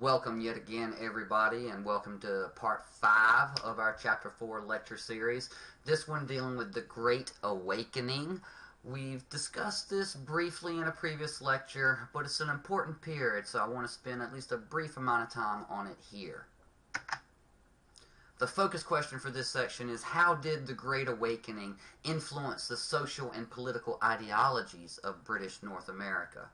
Welcome yet again, everybody, and welcome to part 5 of our Chapter 4 lecture series. This one dealing with the Great Awakening. We've discussed this briefly in a previous lecture, but it's an important period, so I want to spend at least a brief amount of time on it here. The focus question for this section is, how did the Great Awakening influence the social and political ideologies of British North America?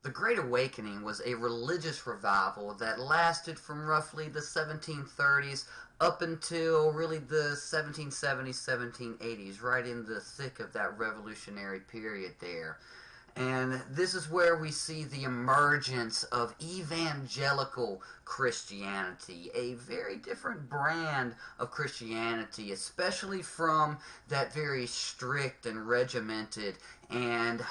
The Great Awakening was a religious revival that lasted from roughly the 1730s up until really the 1770s, 1780s, right in the thick of that revolutionary period there. And this is where we see the emergence of evangelical Christianity, a very different brand of Christianity, especially from that very strict and regimented and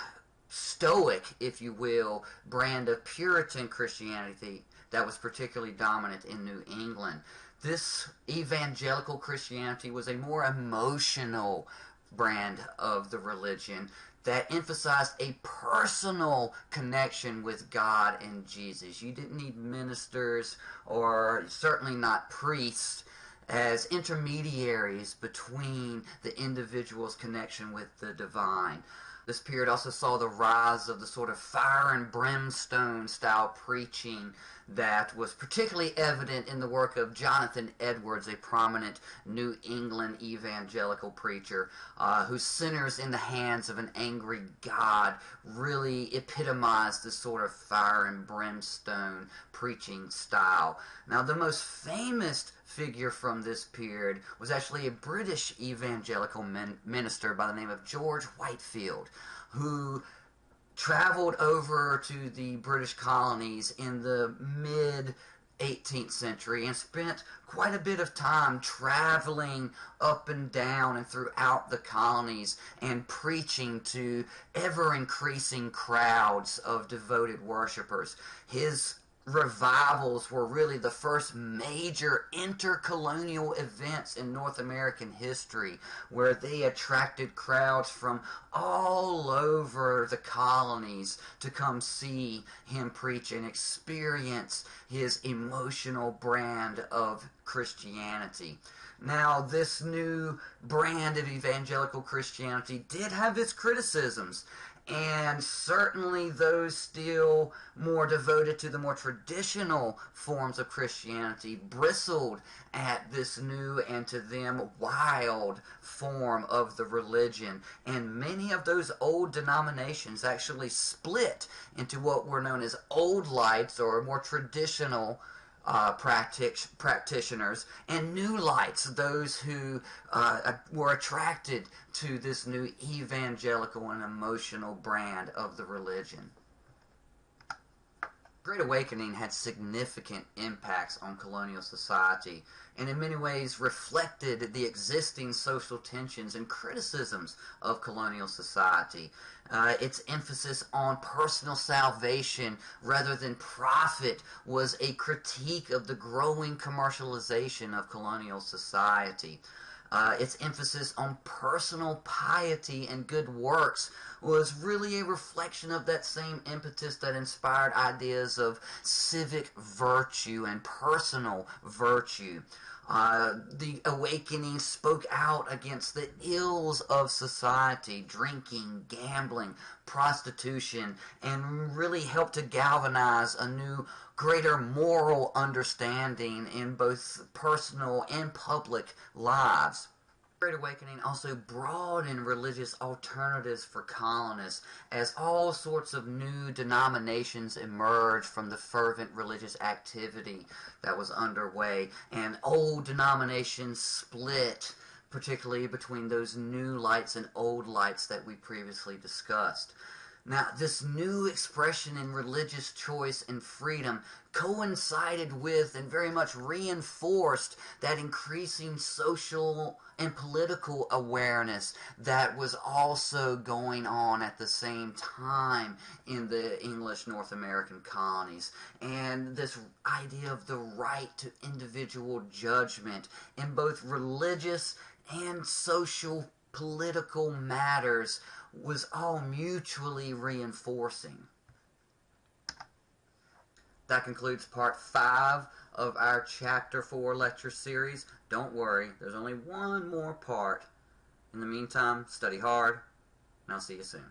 stoic, if you will, brand of Puritan Christianity that was particularly dominant in New England. This evangelical Christianity was a more emotional brand of the religion that emphasized a personal connection with God and Jesus. You didn't need ministers, or certainly not priests, as intermediaries between the individual's connection with the divine. This period also saw the rise of the sort of fire and brimstone style preaching that was particularly evident in the work of Jonathan Edwards, a prominent New England evangelical preacher, whose Sinners in the Hands of an Angry God really epitomized this sort of fire and brimstone preaching style. Now, the most famous figure from this period was actually a British evangelical minister by the name of George Whitefield, who traveled over to the British colonies in the mid 18th century and spent quite a bit of time traveling up and down and throughout the colonies and preaching to ever-increasing crowds of devoted worshipers. His revivals were really the first major intercolonial events in North American history, where they attracted crowds from all over the colonies to come see him preach and experience his emotional brand of Christianity. Now, this new brand of evangelical Christianity did have its criticisms, and certainly those still more devoted to the more traditional forms of Christianity bristled at this new and to them wild form of the religion. And many of those old denominations actually split into what were known as Old Lights, or more traditional practitioners, and New Lights, those who were attracted to this new evangelical and emotional brand of the religion. Great Awakening had significant impacts on colonial society, and in many ways reflected the existing social tensions and criticisms of colonial society. Its emphasis on personal salvation rather than profit was a critique of the growing commercialization of colonial society. Its emphasis on personal piety and good works was really a reflection of that same impetus that inspired ideas of civic virtue and personal virtue. The Awakening spoke out against the ills of society, drinking, gambling, prostitution, and really helped to galvanize a new, greater moral understanding in both personal and public lives. The Great Awakening also broadened religious alternatives for colonists, as all sorts of new denominations emerged from the fervent religious activity that was underway, and old denominations split, particularly between those New Lights and Old Lights that we previously discussed. Now, this new expression in religious choice and freedom coincided with and very much reinforced that increasing social and political awareness that was also going on at the same time in the English North American colonies. And this idea of the right to individual judgment in both religious and social political matters was all mutually reinforcing. That concludes part 5 of our Chapter 4 lecture series. Don't worry, there's only one more part. In the meantime, study hard, and I'll see you soon.